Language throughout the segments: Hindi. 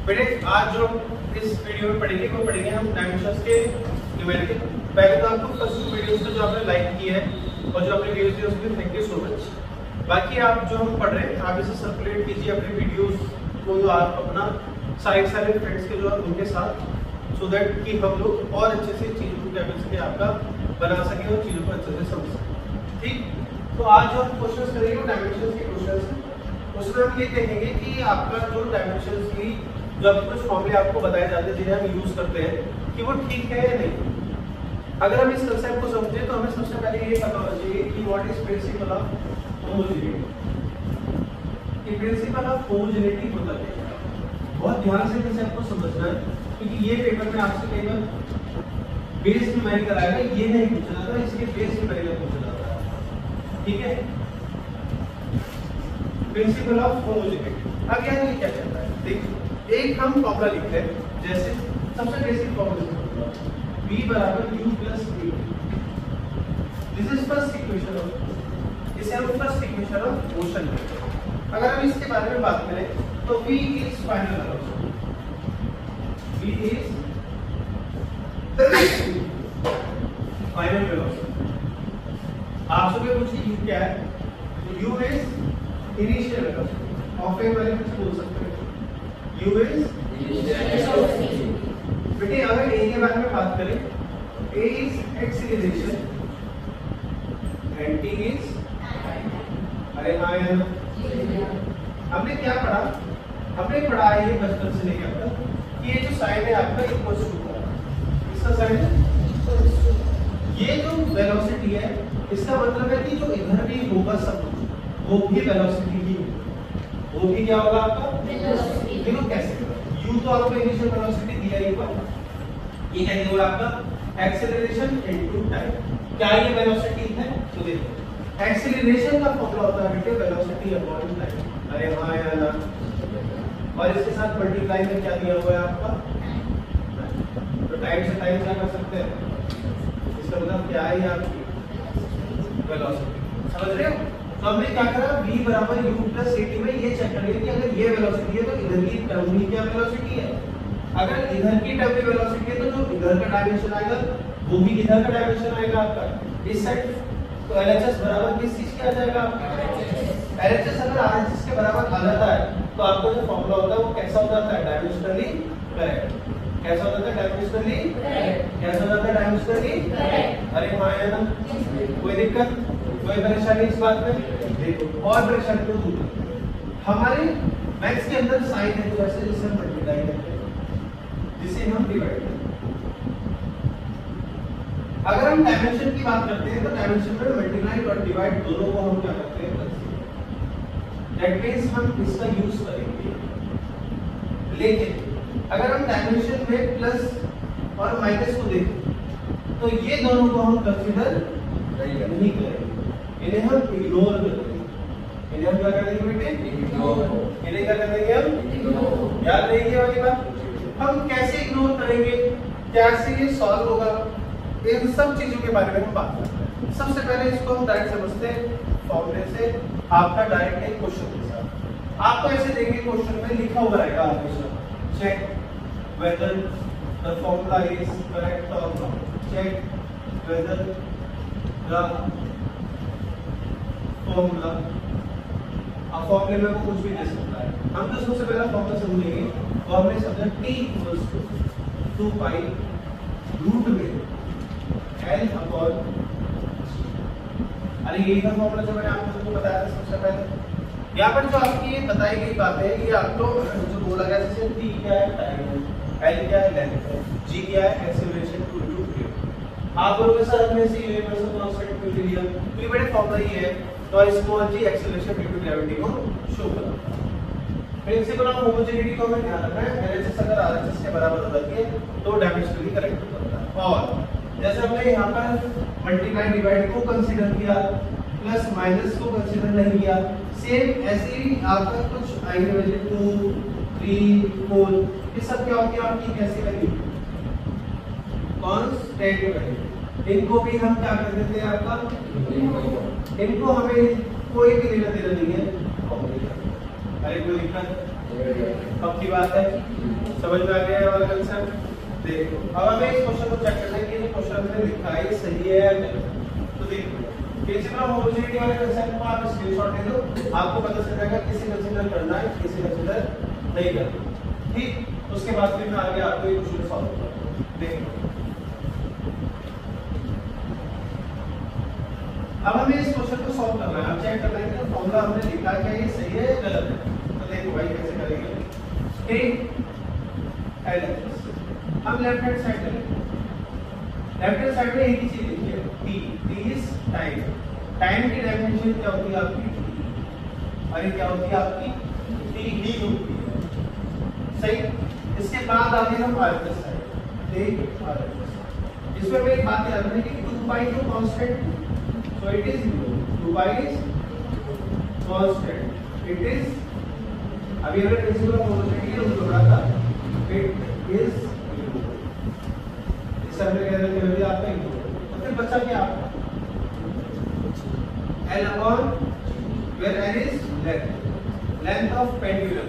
बेटे आज जो इस वीडियो में पढ़ेंगे वो पढ़ेंगे हम डायमेंशंस के न्यूमेरिकल। पहले तो आपको फर्स्ट वीडियोस को जो आपने लाइक किया है और जो आपने व्यूज दिए उसके लिए थैंक यू सो मच। बाकी आप जो हम पढ़ रहे हैं आप इसे सर्कुलेट कीजिए अपने वीडियोस को, आप अपना सारे फ्रेंड्स के जो है उनके साथ, सो दैट कि हम लोग और अच्छे से चीज़ों को क्या कर सके आपका बना सके और चीज़ों को अच्छे से समझ सकें। ठीक, तो आज जो हम क्वेश्चन करेंगे वो डायमेंशंस के क्वेश्चन है। उसमें हम ये देखेंगे कि आपका जो डायमेंशंस की जो आपके कुछ फॉर्मूले आपको बताए जाते हैं जिन्हें हम यूज करते हैं कि वो ठीक है या नहीं। अगर हम इस कंसेप्ट को समझें तो हमें सबसे पहले ये पता होना चाहिए कि what is principle of homogeneity. कि प्रिंसिपल ऑफ होमोजेनिटी होता है, बहुत ध्यान से कंसेप्ट को समझना है क्योंकि ये पेपर में आपसे कई बार बेस न्यूमेरिकल आएगा, ये नहीं पूछा जाता, इसलिए बेस न्यूमेरिकल पूछा जाता है। ठीक है, प्रिंसिपल ऑफ होमोजेनिटी। अब यहाँ ये क्या कहता है, देखिए एक हम फॉर्मूला लिखते हैं, जैसे सबसे बेसिक फॉर्मूला v बराबर u plus v। This is first equation of, इसे हम फर्स्ट इक्वेशन ऑफ मोशन कहते हैं। अगर हम इसके बारे में बात करें तो v is final velocity, v is final velocity. आपसे पूछिए u क्या है, तो u is initial velocity of A वाले कुछ बोल सकते हैं, u इज बेटे अगर a के बारे में बात करें, a is acceleration and t is, अरे हाँ यार हमने क्या पढ़ा, हमने पढ़ा है ये बचपन से लेकर अब तक कि ये जो साइन है आपका इक्वल टू का, इसका साइन है, ये जो वेलोसिटी है इसका मतलब है कि जो इधर भी होगा सब वो भी वेलोसिटी ही होगा, वो भी क्या होगा आपका वेलोसिटी। देखो कैसे, u तो आपको इनिशियल वेलोसिटी दिया ही हुआ, ये क्या होगा आपका एक्सेलरेशन इनटू टाइम। क्या ये वेलोसिटी है, तो देखो एक्सेलरेशन का फॉर्मूला होता है बेटे वेलोसिटी अपॉन टाइम। अरे हां यार ना, और इसके साथ मल्टीप्लाई में क्या दिया हुआ है आपका, तो टाइम से टाइम क्या कर सकते हैं, इसका मतलब क्या है आपकी वेलोसिटी, समझ रहे हो। तो हमने क्या करा, v बराबर u प्लस at में ये चेक करेंगे कि अगर ये वेलोसिटी है तो इधर की टर्म की क्या वेलोसिटी है। अगर इधर की टर्म की वेलोसिटी है तो जो इधर का डायमेंशन आएगा वो भी इधर का डायमेंशन आएगा आपका इस साइड। तो LHS बराबर किस चीज के आ जाएगा आपका LHS। अगर RHS के बराबर आ जाता है तो आपका जो फॉर्मूला होता है वो कैसा हो जाता है, डायमेंशनली करेक्ट। कैसा हो जाता है, डायमेंशनली करेक्ट। कैसा हो जाता है, डायमेंशनली करेक्ट। अरे हाँ है ना, कोई दिक्कत, कोई परेशानी इस बात में। देखो और परेशानी को दूर, हमारे मैथ्स के अंदर साइन है तो ऐसे जिसे हम मल्टीप्लाई करते हैं, जिसे हम डिवाइड करते हैं। अगर हम डायमेंशन की बात करते हैं तो डायमेंशन में मल्टीप्लाई और डिवाइड दोनों को हम क्या करते हैं, दैट मींस हम इसका यूज करेंगे। लेकिन अगर हम डायमेंशन में प्लस और माइनस को देखें तो ये दोनों को हम कंसीडर नहीं करेंगे, इन्हें हम इग्नोर करेंगे। इन्हें हम क्या करेंगे बेटे, इग्नोर। इन्हें क्या करेंगे हम, इग्नोर। याद रखिए वाली बात, हम कैसे इग्नोर करेंगे, कैसे ये सॉल्व होगा, इन सब चीजों के बारे में हम बात करते हैं। सबसे पहले इसको हम डायरेक्ट समझते हैं फॉर्मूले से, आपका डायरेक्ट एक क्वेश्चन के साथ। आपको ऐसे देंगे क्वेश्चन में लिखा हुआ रहेगा हमेशा, check whether the formula is correct और not, check whether the formula. अब फॉर्मूले में वो कुछ भी दे सकता है, हम तो सबसे पहला फॉर्मूला समझेंगे। तो हमने समझा t = 2 पाई रूट में l अपॉन, अरे यही था फॉर्मूला जो मैंने आपको बताया था सबसे पहले। यहाँ पर जो आपकी ये बताई गई बातें हैं ये आपको जो बोला गया, जैसे t क्या है टाइम है, l क्या है लेंथ है, g क्या है एक्सेलरेशन टू वेव। आप बोलोगे सर हमने इसे यूनिवर्सल कांस्टेंट क्यों ले लिया, तो ये बड़े फॉर्मूला ही है, तो small g acceleration due to gravity को शो करता है। प्रिंसिपल ऑफ होमोजेनिटी को हमें ध्यान रखना है, LHS अगर RHS के बराबर हो जाती है तो डायमेंशनली करेक्ट हो जाता है। और जैसे हमने यहाँ पर मल्टीप्लाई डिवाइड को कंसीडर किया, प्लस माइनस को कंसीडर नहीं किया, सेम ऐसे ही आपका कुछ आएंगे वैसे 2 3 4 ये सब क्या होती है आपकी कैसी वैल्यू, कांस्टेंट वैल्यू। इनको भी हम क्या कर देते हैं आपका, इनको हमें कोई भी लेना देना नहीं है। अरे कोई दिक्कत, पक्की बात है, समझ में आ गया वाला कंसेप्ट। देखो अब हमें इस क्वेश्चन को चेक करना है कि ये क्वेश्चन में लिखा है ये सही है या गलत। तो देखो केसीएल होमोजेनिटी वाले कंसेप्ट को आप स्क्रीनशॉट ले लो, आपको पता चल जाएगा किसे कंसीडर करना है किसे कंसीडर नहीं करना। ठीक, उसके बाद फिर मैं आगे आपको ये क्वेश्चन सॉल्व करूंगा। देखो अब हमें इस क्वेश्चन को सॉल्व करना है, अब चेक करना है कि फॉर्मूला हमने लिखा क्या ये सही है या गलत है। तो देखो भाई कैसे करेंगे, ठीक LHS हम लेफ्ट हैंड साइड करेंगे। लेफ्ट हैंड साइड में एक ही चीज लिखिए t इज टाइम। टाइम की डायमेंशन क्या होती है आपकी, अरे क्या होती है आपकी t होती है, सही। इसके बाद आगे हम RHS साइड, ठीक RHS। इसमें मैं एक बात याद रखनी कि 2 पाई तो constant, so it is 2 pi is constant, it is अभी हमने प्रिंसिपल ऑफ होमोजेनिटी उसको पढ़ा था, it is इस हमने कह रहे थे आपका तो फिर बचा क्या L upon where L is length of pendulum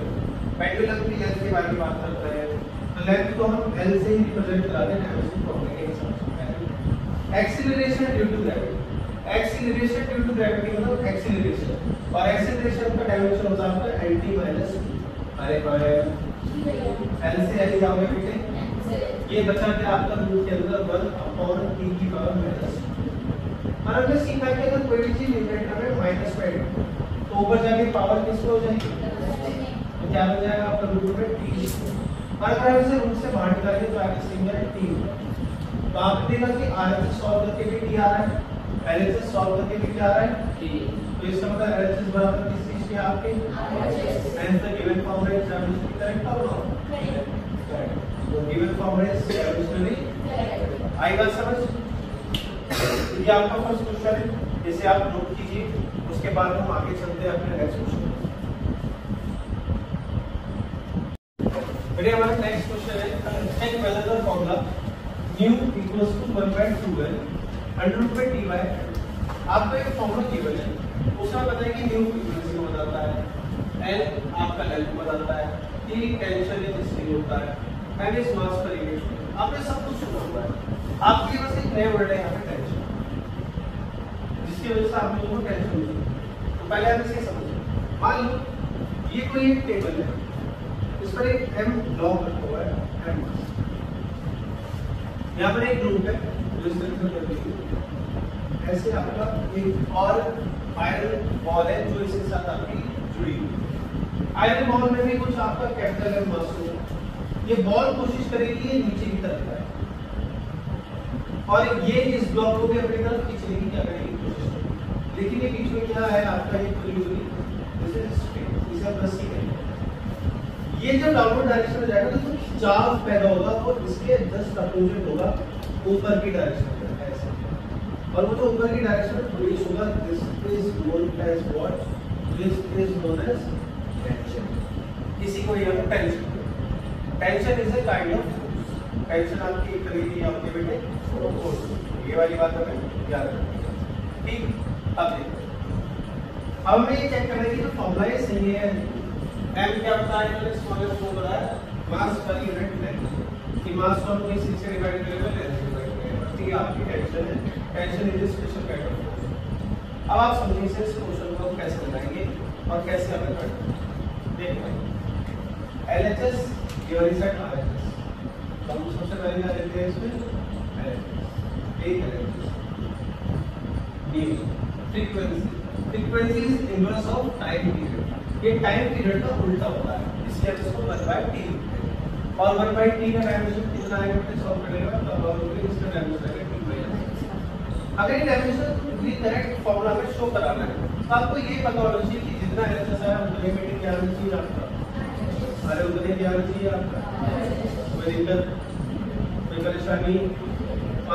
की लेंथ के बारे में बात करते हैं। तो लेंथ को हम L से ही रिप्रेजेंट कराते हैं डायमेंशन फॉर्मूले के हिसाब से। Acceleration due to gravity, acceleration due to gravity मतलब एक्सीलरेशन, और एक्सीलरेशन का डायमेंशन होता है आपका lt माइनस, अरे भाई l से l क्या होगा बेटे, ये बचा के आपका रूट के अंदर 1 अपॉन t की पावर माइनस। और हमने सीखा कि अगर कोई भी चीज न्यूमरेटर में माइनस में तो ऊपर जाके पावर किसको हो जाएगी, तो क्या हो जाएगा आपका रूट में t। और अगर हम इसे रूट से बाहर निकालेंगे तो आगे सिंगल t। तो आप देखा कि RHS सॉल्व करके भी t आ रहा है, LHS सॉल्व करके भी क्या आ रहा है t। तो इसका मतलब LHS बराबर किस चीज के आपके hence the given formula is absolutely correct or not, correct। तो given formula is absolutely correct। आई बात समझ, ये आपका फर्स्ट क्वेश्चन है, इसे आप नोट कीजिए, उसके बाद हम आगे चलते हैं अपने नेक्स्ट क्वेश्चन। बेटे हमारा नेक्स्ट क्वेश्चन है take method formula nu equals to 1/2l under root में टी वाई। आपको एक फॉर्मूला गिवन है, उसमें पता है कि न्यू फ्रीक्वेंसी को बताता है, एल आपका लेंथ को बताता है, टी टेंशन या स्ट्रिंग होता है, M is mass per unit. आपने सब कुछ सुना हुआ है, आपके पास एक नया वर्ड है यहाँ पे टेंशन, जिसकी वजह से आप लोगों को टेंशन होती है। तो पहले आप इसे समझिए, मान लो ये कोई एक टेबल है, इस पर एक एम लॉग रखा हुआ है, एम मास। यहाँ पर एक ग्रुप है जो इस तरह से कर रही है, ऐसे आपका एक और आयरन बॉल है जो इसके साथ आपकी जुड़ी हुई है। आयरन बॉल में भी कुछ आपका कैपिटल एम मास होगा। ये बॉल कोशिश करेगी ये नीचे की तरफ जाए और ये इस ब्लॉक को भी अपनी तरफ खींचने की क्या करेगी कोशिश करेगी, लेकिन ये बीच में क्या है आपका ये खुली हुई जैसे स्ट्रिंग, इसे आप रस्सी कहेंगे। ये जब डाउनवर्ड डायरेक्शन में जाएगा तो खिंचाव पैदा होगा और इसके जस्ट अपोजिट होगा ऊपर की डायरेक्शन में, ऐसे। और वो जो ऊपर की डायरेक्शन में थोड़ी होगा, this is known as what, this is known as tension. इसी को ये tension, tension is a kind of force. Tension आपकी एक तरह की आपके बेटे फोर्स, ये वाली बात हमें याद रखनी है, ठीक। अब देखो, अब हमें ये चेक करना है कि जो फॉर्मूला है सही है। m क्या होता है, मैंने स्मॉलेस्ट को बताया मास पर यूनिट लेंथ, कि मास को हम किसी से डिवाइड करेंगे लेंथ से डिवाइड करेंगे, ठीक है। आपकी टेंशन है, tension is special kind of force. अब आप समझिए इस क्वेश्चन को कैसे बनाएंगे और कैसे हमें करना है। देखो LHS given is at RHS, तो हम सबसे पहले क्या लेते हैं इसमें LHS, एक LHS new frequency. Frequency is inverse of time period, ये टाइम पीरियड का उल्टा होता है, इसलिए हम इसको 1/t और 1/t का डायमेंशन कितना है बेटे सॉल्व करेगा तो अब हम इसका डायमेंशन है 2/n। अगर ये डायमेंशन भी करेक्ट फॉर्मूला में शो कराना है तो आपको ये पता होना चाहिए कि जितना LHS है उतने बेटे क्या आना चाहिए आपका, अरे उतने क्या आना चाहिए आपका, कोई दिक्कत कोई परेशानी।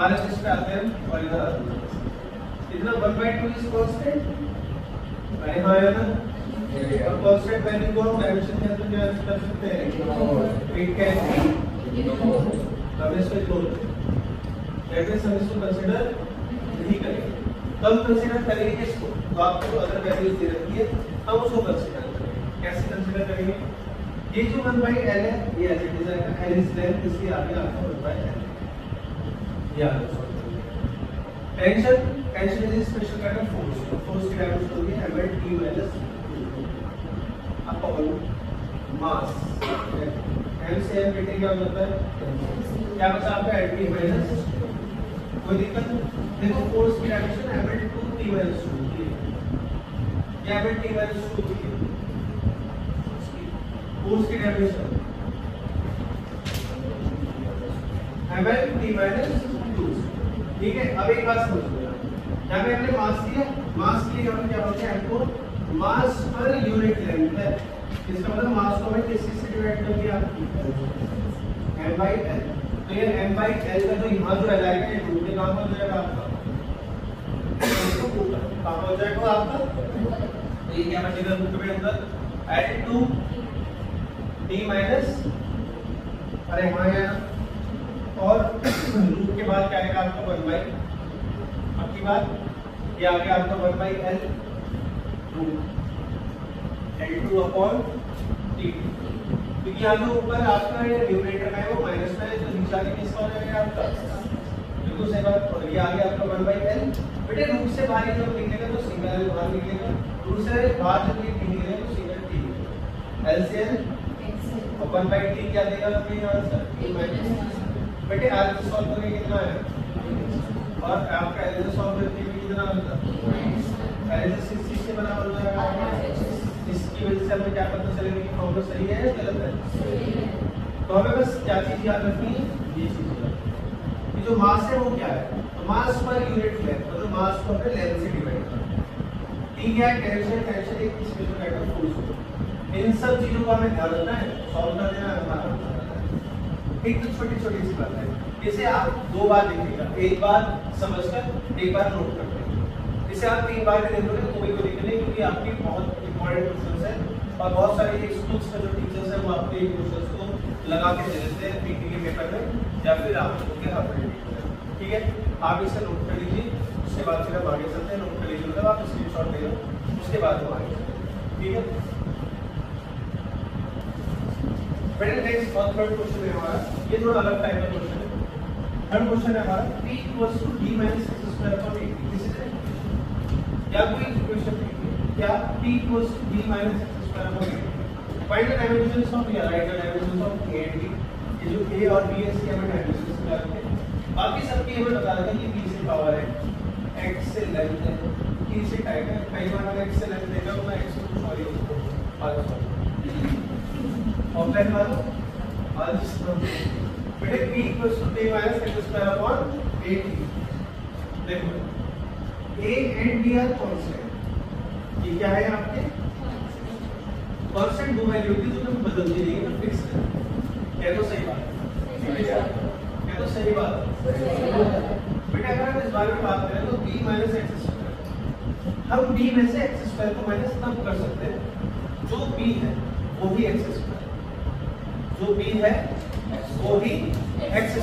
RHS पे आते हैं और इधर इतना 1/2 इज कांस्टेंट, अरे हाँ है ना, और कांस्टेंट वैल्यू को हम डायमेंशन के अंदर क्या कर सकते हैं, इट कैन बी, हम इसको इग्नोर करें, दैट इज हम इसको कंसीडर नहीं करेंगे। तो हम कंसीडर करेंगे किसको, तो आपको अगर वैल्यूज दे रखी है हम उसको कंसीडर करेंगे। कैसे कंसीडर करेंगे, ये जो 1/l है ये एज इट इज आएगा, l इज लेंथ, इसलिए आगे आपका 1/l ये आ गया। Tension is special kind of force, force की डायमेंशन होती है mT minus upon mass. m से m बेटे क्या होता है, क्या बचा आपका Lt माइनस, कोई दिक्कत देखो फोर्स की डायमेंशन mT माइनस 2 या mT माइनस 2 फोर्स की डायमेंशन mT माइनस 2। ठीक है, अब एक बात समझ लो, यहाँ पे हमने मास दिया, मास के लिए हम क्या बोलते हैं, हमको मास पर यूनिट लेंथ है, इसका मतलब मास को हमें किस से डिवाइड कर दिया, m/l। तो ये m/l का जो यहाँ जो l आएगा ये रूट के काम हो जाएगा आपका, काम हो जाएगा आपका। तो ये क्या बचेगा रूट के अंदर l2 d माइनस, अरे हाँ यार, और रूट के बाद क्या आएगा आपका 1/, अब की बात ये आ गया आपका 1/l L2 अपॉन t। क्योंकि यहाँ जो ऊपर आपका ये न्यूमरेटर है वो माइनस में है, तो नीचे आगे किसका हो जाएगा आपका, बिल्कुल सही बात। और ये आ गया आपका 1/l। बेटे रूट से बाहर जब निकलेगा तो सिंगल l बाहर निकलेगा, रूट से बाहर जब ये t निकलेगा तो सिंगल t, l से l और 1/t क्या देगा अपने आंसर t माइनस। बेटे आज से सॉल्व करेंगे कितना है, और आपका एल से सॉल्व करके भी कितना होता है, एल से 60 से बराबर हो जाएगा। इसकी वजह से हमें क्या पता चलेगा कि फॉर्मूला सही है या गलत है। तो हमें बस क्या चीज याद रखनी है, ये चीज कि जो मास है वो क्या है, तो मास पर यूनिट लेंथ, मतलब मास को हमने लेंथ से डिवाइड करना। टी क्या है, टेंशन एक स्पेशल काइंड ऑफ फोर्स। इन सब चीजों का हमें ध्यान रखना है, सॉल्व कर देना हमारा एक तो छोटी छोटी सी बात है, इसे आप 2 बार लिखिएगा, एक बार समझकर एक बार नोट करके। इसे आप 3 बार भी देखोगे तो कोई दिक्कत नहीं, क्योंकि आपकी बहुत इंपॉर्टेंट क्वेश्चंस है और बहुत सारे स्कूल्स के जो टीचर्स हैं वो आपके क्वेश्चंस को लगा के दे देते हैं पीटी के पेपर में या फिर आप उनके अपने। ठीक है, आप इसे नोट कर लीजिए, उसके बाद फिर हम आगे चलते हैं। नोट कर लीजिए, मतलब आप स्क्रीनशॉट ले लो, उसके बाद हम आगे चलते हैं। ठीक है, बेटे नेक्स्ट और थर्ड क्वेश्चन है हमारा, ये थोड़ा अलग टाइप का क्वेश्चन है। थर्ड क्वेश्चन है हमारा p = d - x² / 80। This is क्या कोई इक्वेशन है क्या, p = d - x² / 80। Find the dimensions of, या write the dimensions of a and b। ये जो a और b है इसके हमें डायमेंशंस निकाल के, बाकी सबकी हमें बता दें कि b से पावर है, x से लेंथ है, t से टाइप है। कई बार मैंने x से लेंथ देखा तो मैं x को सॉरी उसको ऑफलाइन वाला आज बेटे p = d - x² / 80। देखो a and b are constant, ये क्या है आपके कांस्टेंट, 2 वैल्यू होती है जो कभी बदलती नहीं है, फिक्स है। क्या तो सही बात है, क्या तो सही बात है। बेटा अगर हम इस बारे में बात करें तो b - x², हम b में से x² को माइनस तब कर सकते हैं जो b है वो भी x², जो b है वो भी x²,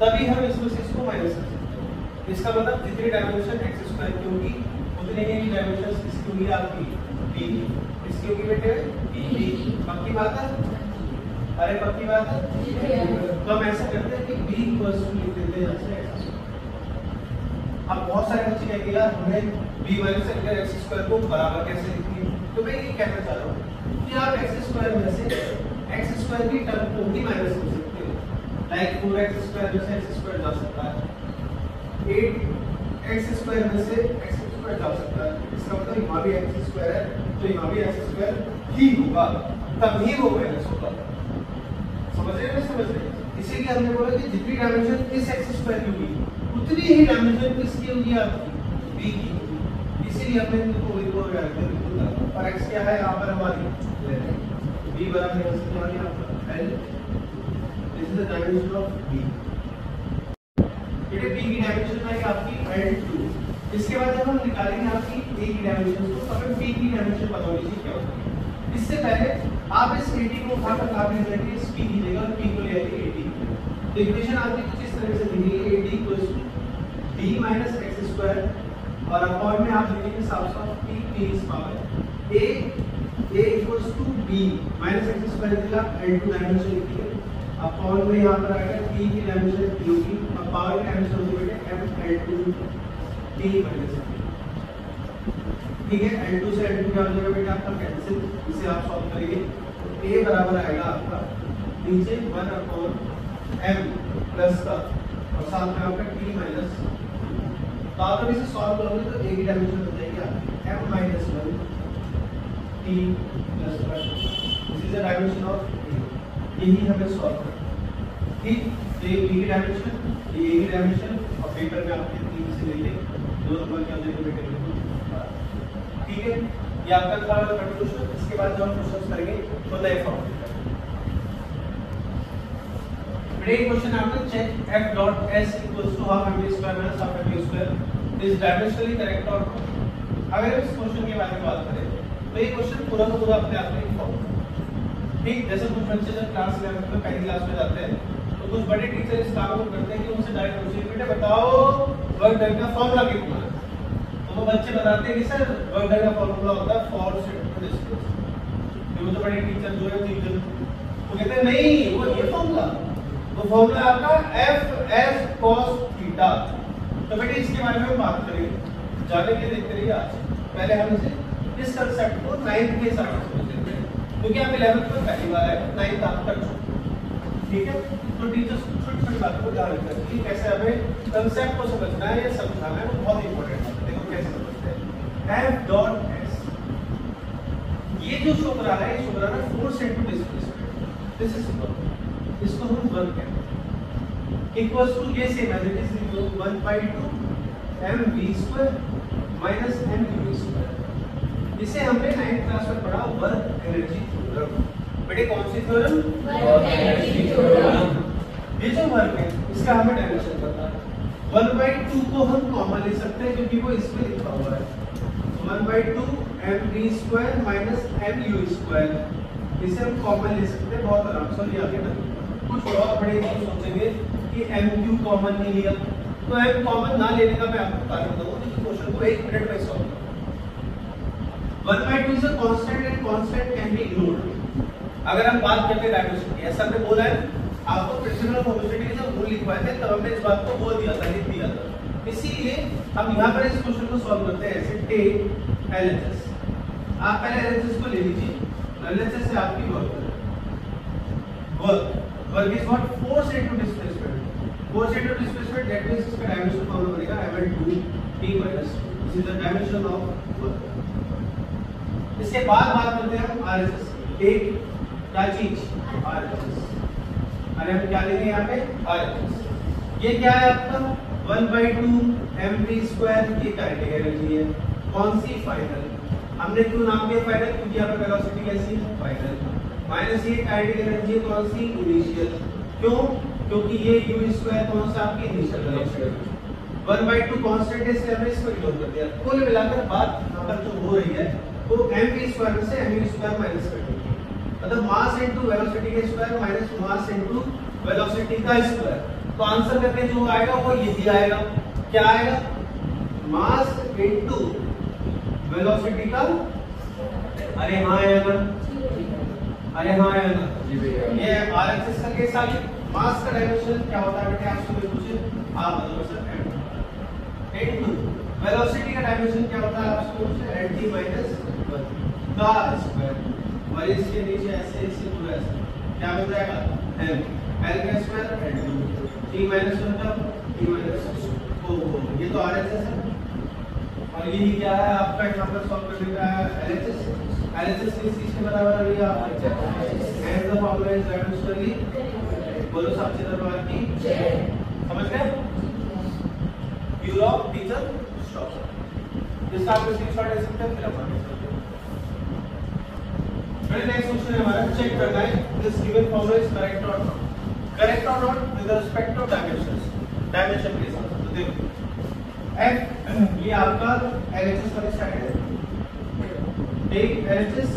तभी हम इसमें से इसको माइनस कर सकते हैं। इसका मतलब जितनी डायमेंशन x² की होगी उतनी ही डायमेंशन इसकी होगी आपकी b, इसकी होगी बेटे b। पक्की बात है, अरे पक्की बात है। तो हम ऐसा करते हैं कि b = लिख देते हैं जैसे x²। अब बहुत सारे बच्चे कहेंगे यार हमें b - x² को बराबर कैसे लिखनी है, तो मैं ये कहना चाह रहा हूँ कि आप x² में से x² की टर्म को भी माइनस कर सकते हो, लाइक 4x² में से x² जा सकता है, 8x² में से x² जा सकता है। इसका मतलब यहाँ भी x² है तो यहाँ भी x² ही होगा, तभी वो माइनस होगा। समझ रहे हैं, समझ रहे हैं? इसीलिए हमने बोला कि जितनी डायमेंशन इस x² की होगी उतनी ही डायमेंशन किसकी होगी आपकी b की होगी। इसीलिए हमने इनको बिल्कुल याद कर दिया। और x क्या है यहाँ पर हमारी b बराबर है उसके बाद आपका l, this is the dimension of b। बेटे b की डायमेंशन है आपकी l2। इसके बाद जब हम निकालेंगे आपकी a की डायमेंशन को, तो हमें b की डायमेंशन बता दीजिए क्या होगी। इससे पहले आप इस 80 को उठाकर आप ले जाएंगे, इस p की जगह p को ले आइए 80। तो इक्वेशन आपकी कुछ इस तरह से लिखिए, a = d - x² और अपॉन में आप लिखेंगे साफ साफ p की power a a equals to b minus x square दिया L2 डायमेंशन लिखिए। अब पावर में यहाँ पर आएगा t की डायमेंशन t होगी। अब पावर की डायमेंशन होगी बेटे m L2 t माइनस ठीक है। L2 से L2 क्या हो जाएगा बेटा आपका कैंसिल, इसे आप सॉल्व करेंगे तो a बराबर आएगा आपका नीचे 1/m प्लस का और साथ में आपका t माइनस, तो आप जब इसे सॉल्व करोगे तो a की डायमेंशन हो जाएगी m minus 1 t plus 1, this is the dimension of a। यही हमें सॉल्व करना है ठीक। तो ये b की डायमेंशन, ये a की डायमेंशन और पेपर में आपके 3 से लेके 2 नंबर क्या हो जाएगा बेटे ठीक है। ये आपका था कंक्लूजन। इसके बाद जो हम क्वेश्चंस करेंगे वो नए फॉर्म में करेंगे। क्वेश्चन आपने check f dot s equals to half mv square minus half mv square is dimensionally correct और अगर इस क्वेश्चन के बारे में बात करें तो ये क्वेश्चन पूरा का पूरा अपने आप में फॉर्म ठीक। जैसे कुछ बच्चे जब क्लास 11 में पहली क्लास में जाते हैं तो कुछ बड़े टीचर इस काम को करते हैं कि उनसे डायरेक्ट पूछते हैं बेटा बताओ वर्क डन का फॉर्मूला कितना है, तो वो बच्चे बताते हैं कि सर वर्क डन का फॉर्मूला होता है फोर्स इनटू डिस्टेंस। तो वो बड़े टीचर जो है टीचर वो कहते हैं नहीं वो ये फॉर्मूला, वो फॉर्मूला आपका एफ एस cos थीटा। तो बेटे इसके बारे में बात करेंगे, जाने के लिए देखते रहिए। आज पहले हम इसे इस कांसेप्ट को 9th के हिसाब से समझ लेते हैं क्योंकि आप 11th में पहली बार आए, 9th आप कर चुके ठीक है। तो टीचर्स छोटी छोटी बातों को ध्यान रखना चाहिए, कैसे हमें कांसेप्ट को समझना है या समझाना है, वो बहुत इंपॉर्टेंट है। देखो कैसे समझते हैं एफ डॉट एस, ये जो शो करा रहा है ये शो करा रहा है force into displacement, this is work, इसको हम वर्क कहते हैं। इक्वल्स टू ये same as it is 1/2 mv square minus mv square. इसे हमने 9th क्लास में पढ़ा वर्क एनर्जी थ्योरम। बेटे कौन सी थ्योरम? Work energy theorem. ये जो वर्क है इसका हमें डायमेंशन पता है। 1/2 को हम कॉमन ले सकते हैं क्योंकि वो इसमें लिखा हुआ है। 1/2 mv square minus mu square, इसे हम कॉमन ले सकते हैं बहुत आराम से। ये आगे ना कुछ और बड़े चीज सोचेंगे कि mq कॉमन नहीं लिया, तो m कॉमन ना लेने का मैं आपको कारण दूंगा कि क्वेश्चन को 1 मिनट में solve 1/2 is a constant and constant can be ignored। अगर हम बात करते हैं डायमेंशन की, ऐसा हमने बोला है आपको प्रिंसिपल ऑफ होमोजेनिटी के जब रूल लिखवाए थे तब हमने इस बात को बोल दिया था, लिख दिया था। इसीलिए हम यहाँ पर इस क्वेश्चन को सॉल्व करते हैं ऐसे। टेक एलएचएस, आप पहले एलएचएस को ले लीजिए। एलएचएस से आपकी work is what force into displacement. Force into displacement that means इसका डायमेंशन फॉर्मूला बनेगा ml2t minus, this is the dimension of work. इसके बाद बात करते हैं हम आरएचएस। एक क्या चीज? आरएचएस। अरे हम क्या लेंगे यहाँ पे? आरएचएस। ये क्या है आपका 1/2 mv स्क्वायर, ये काइनेटिक एनर्जी है। कौन सी? फाइनल। हमने क्यों नाम दिया फाइनल? क्योंकि यहाँ पे वेलोसिटी कैसी है? फाइनल। माइनस ये काइनेटिक एनर्जी है कौन सी? इनिशियल। क्यों? क्योंकि ये u स्क्वायर कौन सा? आपकी इनिशियल वेलोसिटी। 1/2 कांस्टेंट है इसलिए हमने इसको इग्नोर कर दिया। कुल मिलाकर बात यहाँ पर जो हो रही है वो mv स्क्वायर से mu स्क्वायर माइनस कर देंगे, मतलब मास इनटू वेलोसिटी का square minus mass into velocity का स्क्वायर। तो आंसर करके जो आएगा वो यही आएगा। क्या आएगा? मास इनटू वेलोसिटी का, अरे हाँ आएगा, अरे हाँ आएगा। ये आरएचएस का केस आ गया। मास का डायमेंशन क्या होता है बेटे? आपसे कोई पूछे आप बताओ सर। इनटू वेलोसिटी का डायमेंशन क्या होता है? आपसे पूछे lt माइनस का स्क्वायर, और इसके नीचे ऐसे इसे पूरा ऐसे क्या बन जाएगा? m l का स्क्वायर l2 t माइनस 1 का t माइनस ओ ये तो आरएचएस है। और यही क्या है आपका यहाँ पर सॉल्व करने का है एलएचएस। एलएचएस किस चीज के बराबर आ रही है? And the formula is dimensionally, बोलो साक्षी दरबार की समझ गए? Use of teacher stop. इसका आप स्क्रीनशॉट ले सकते हैं फिर अपन नेक्स्ट क्वेश्चन है हमारा। चेक करना है this given formula is correct और नॉट। करेक्ट और not with respect to dimensions, dimension के साथ। तो देखो f ये आपका एलएचएस वाली साइड है। Take LHS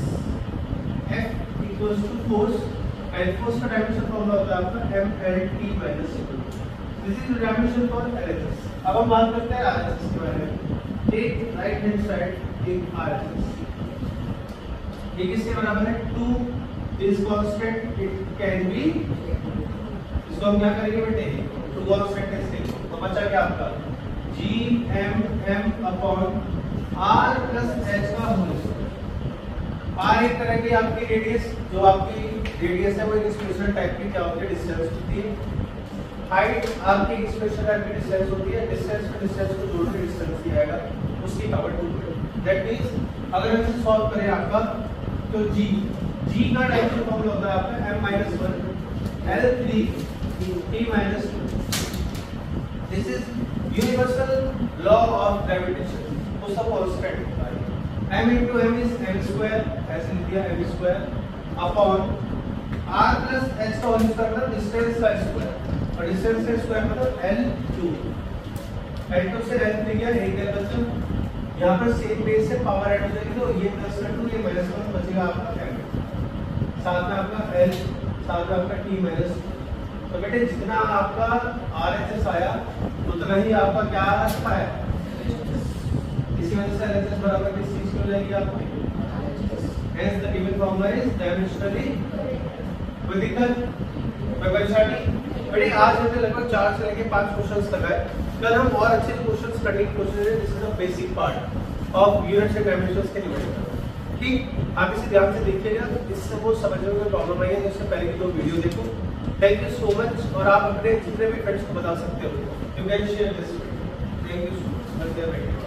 f equals to force, and force का डायमेंशन फॉर्मूला होता है आपका mlt minus this is the dimension for LHS. अब हम बात करते हैं आरएचएस के बारे में। Take right hand side, take RHS. ये किसके बराबर है 2 is constant it can be, इसको हम क्या करेंगे बेटे 2 कांस्टेंट इसके, तो बचा क्या आपका GMM upon R plus H का होल स्क्वायर। R एक तरह की आपकी रेडियस, जो आपकी रेडियस है वो एक स्पेशल टाइप की क्या होती है डिस्टेंस होती है, हाइट आपकी स्पेशल टाइप की डिस्टेंस होती है, डिस्टेंस में डिस्टेंस को जोड़ के डिस्टेंस दिया जाएगा उसकी पावर 2। दैट मींस अगर हम इसे सॉल्व करें आपका तो g का डायरेक्शन फॉर्मूला होता है आपका m-1 L3 t-2। This is universal law of gravitation, वो सब कांस्टेंट होता है। m into m is m square, ऐसे लिख दिया m square upon r plus h का होल स्क्वायर मतलब डिस्टेंस का स्क्वायर, और डिस्टेंस का स्क्वायर मतलब L2। L2 से L3 गया, एक गया बच्चों, यहाँ पर सेम बेस से पावर ऐड हो जाएगी, तो ये +2 ये -1 बचेगा आपका m, साथ में आपका L, साथ में आपका t-2। तो बेटे जितना आपका RHS आया उतना ही आपका क्या आता है, इसी वजह से RHS बराबर किस चीज की हो जाएगी आपकी, hence the given formula is dimensionally कोई दिक्कत बेटे आज हमने लगभग 4 से लेके 5 क्वेश्चंस लगाए, कल हम और अच्छे क्वेश्चंस करने की कोशिश करेंगे। This is a basic part of units and dimensions के न्यूमेरिकल। ठीक, आप इसे ध्यान से देखिएगा, इससे वो समझने में प्रॉब्लम आई है तो इससे पहले की 2 वीडियो देखो। थैंक यू सो मच, और आप अपने जितने भी फ्रेंड्स को बता सकते हो, you can share this. Thank you so much.